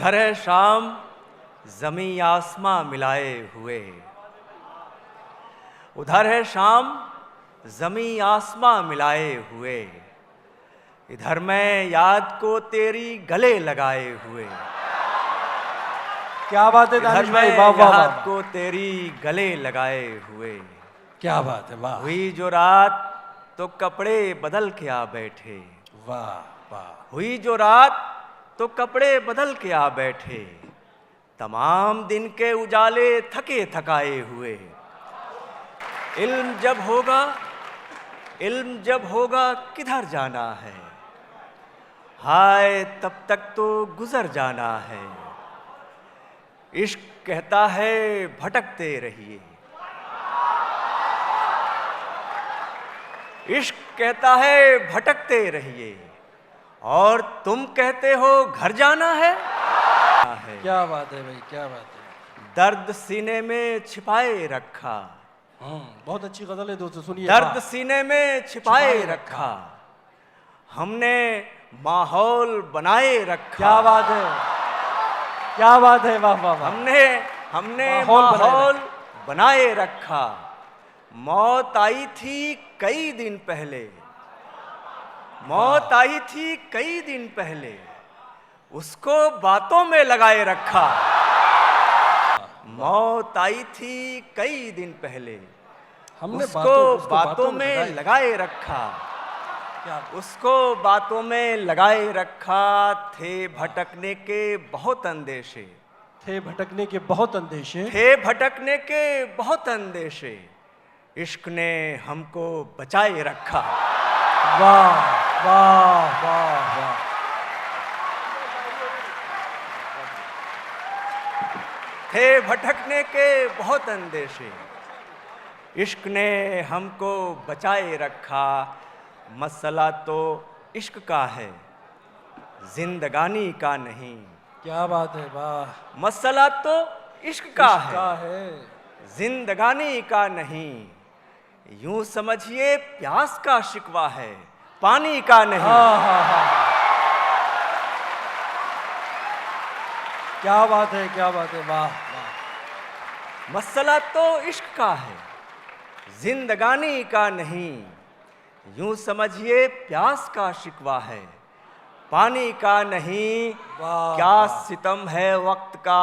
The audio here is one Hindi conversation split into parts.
उधर है शाम ज़मीं आसमां मिलाए हुए, उधर है शाम ज़मीं आसमां मिलाए हुए, इधर मैं याद को तेरी गले लगाए हुए। क्या बात है इधर दानिश मैं भाई, वाह वाह याद वाह, को तेरी गले लगाए हुए। क्या बात है, वाह हुई जो रात तो कपड़े बदल के आ बैठे, वाह वाह, हुई जो रात तो कपड़े बदल के आ बैठे, तमाम दिन के उजाले थके थकाए हुए। इल्म जब होगा, इल्म जब होगा किधर जाना है, हाय तब तक तो गुजर जाना है। इश्क कहता है भटकते रहिए, इश्क कहता है भटकते रहिए, और तुम कहते हो घर जाना है। क्या बात है भाई, क्या बात है। दर्द सीने में छिपाए रखा, बहुत अच्छी गजल है दोस्तों, सुनिए। दर्द सीने में छिपाए रखा, हमने माहौल बनाए रखा। क्या बात है, क्या बात है, वाह वाह वाह। हमने हमने माहौल माहौल बनाए रखा। मौत आई थी कई दिन पहले, मौत आई थी कई दिन पहले, उसको बातों में लगाए रखा। मौत आई थी कई दिन पहले, हमने उसको बातों में लगाए रखा, उसको बातों में लगाए रखा। थे भटकने के बहुत अंदेशे, थे भटकने के बहुत अंदेशे, थे भटकने के बहुत अंदेशे, इश्क ने हमको बचाए रखा। वाह वाह वाह वाह। थे भटकने के बहुत अंदेशे, इश्क ने हमको बचाए रखा। मसला तो इश्क का है, जिंदगानी का नहीं। क्या बात है, वाह। मसला तो इश्क का है, जिंदगानी का नहीं। यूं समझिए प्यास का शिकवा है, पानी का नहीं। हाँ। क्या बात है, क्या बात है, वाह वाह। मसला तो इश्क का है, जिंदगानी का नहीं। यूं समझिए प्यास का शिकवा है, पानी का नहीं। वाह, क्या वाह। सितम है वक्त का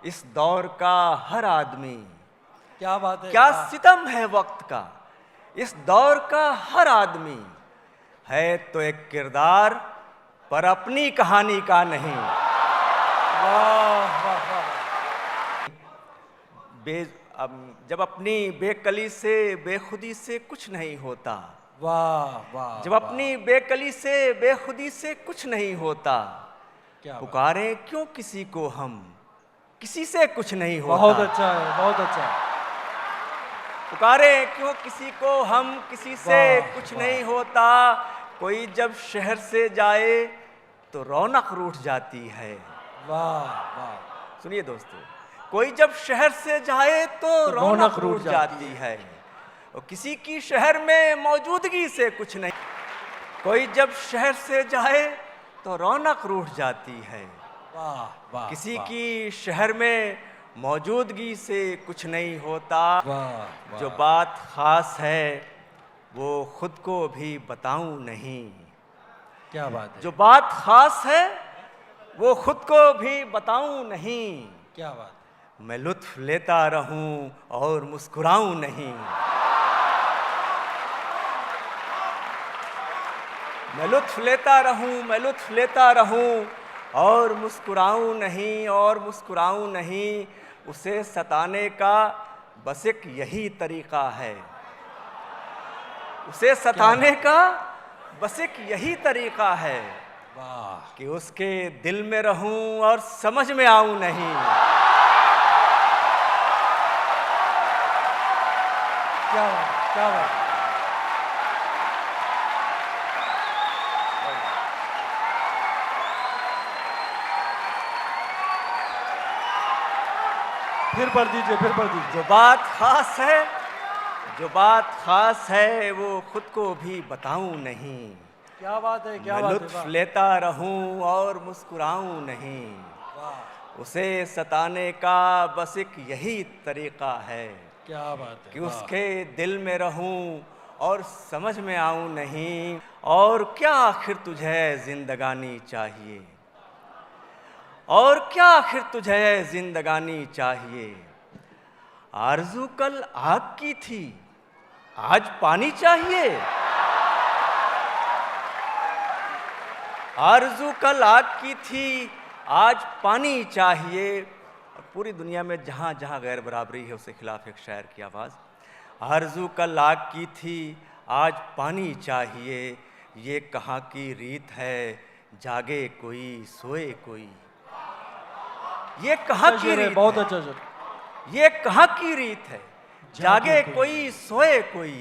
इस दौर का हर आदमी, क्या बात है, क्या वाह। सितम है वक्त का इस दौर का हर आदमी। है तो एक किरदार पर अपनी कहानी का नहीं। वाह वाह वाह। जब अपनी बेकली से बेखुदी से कुछ नहीं होता, वाह वाह। जब अपनी बेकली से बेखुदी से कुछ नहीं होता, क्या पुकारें क्यों किसी को हम, किसी से कुछ नहीं होता। बहुत अच्छा है, बहुत अच्छा है। पुकारें क्यों किसी को हम, किसी से कुछ नहीं होता। कोई जब शहर से जाए तो रौनक रूठ जाती है। वाह वाह। सुनिए दोस्तों, कोई जब शहर से जाए तो रौनक रूठ जाती है, और किसी की शहर में मौजूदगी से कुछ नहीं। कोई जब शहर से जाए तो रौनक रूठ जाती है, वाह वाह। किसी की शहर में मौजूदगी से कुछ नहीं होता। वाह। जो बात खास है वो खुद को भी बताऊं नहीं। क्या बात है, जो बात खास है वो खुद को भी बताऊं नहीं। क्या बात है। मैं लुत्फ लेता रहूं और मुस्कुराऊं नहीं। मैं लुत्फ लेता रहूं, मैं लुत्फ लेता रहूं और मुस्कुराऊं नहीं, और मुस्कुराऊं नहीं। उसे सताने का बस एक यही तरीका है, उसे सताने का बस एक यही तरीका है, वाह। कि उसके दिल में रहूं और समझ में आऊं नहीं। क्या बात, क्या बात। फिर पढ़ दीजिए, फिर पढ़ दीजिए। जो बात खास है, जो बात खास है वो खुद को भी बताऊं नहीं। क्या बात है, क्या मैं बात है, लुत्फ वाह। लेता रहूं और मुस्कुराऊं नहीं। वाह, उसे सताने का बस एक यही तरीका है क्या बात है, कि वाह। उसके दिल में रहूं और समझ में आऊं नहीं। और क्या आखिर तुझे जिंदगानी चाहिए, और क्या आखिर तुझे जिंदगानी चाहिए। आरज़ू कल आग की थी, आज पानी चाहिए। आरज़ू कल आग की थी, आज पानी चाहिए। और पूरी दुनिया में जहाँ जहाँ गैर बराबरी है उसके खिलाफ एक शायर की आवाज़। आरज़ू कल आग की थी, आज पानी चाहिए। ये कहाँ की रीत है, जागे कोई सोए कोई। ये कहाँ अच्छा की शेर है, रीत बहुत है, अच्छा शेर। ये कहाँ की रीत है, जागे कोई सोए कोई।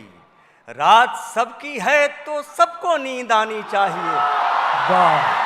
रात सबकी है तो सबको नींद आनी चाहिए। वाह।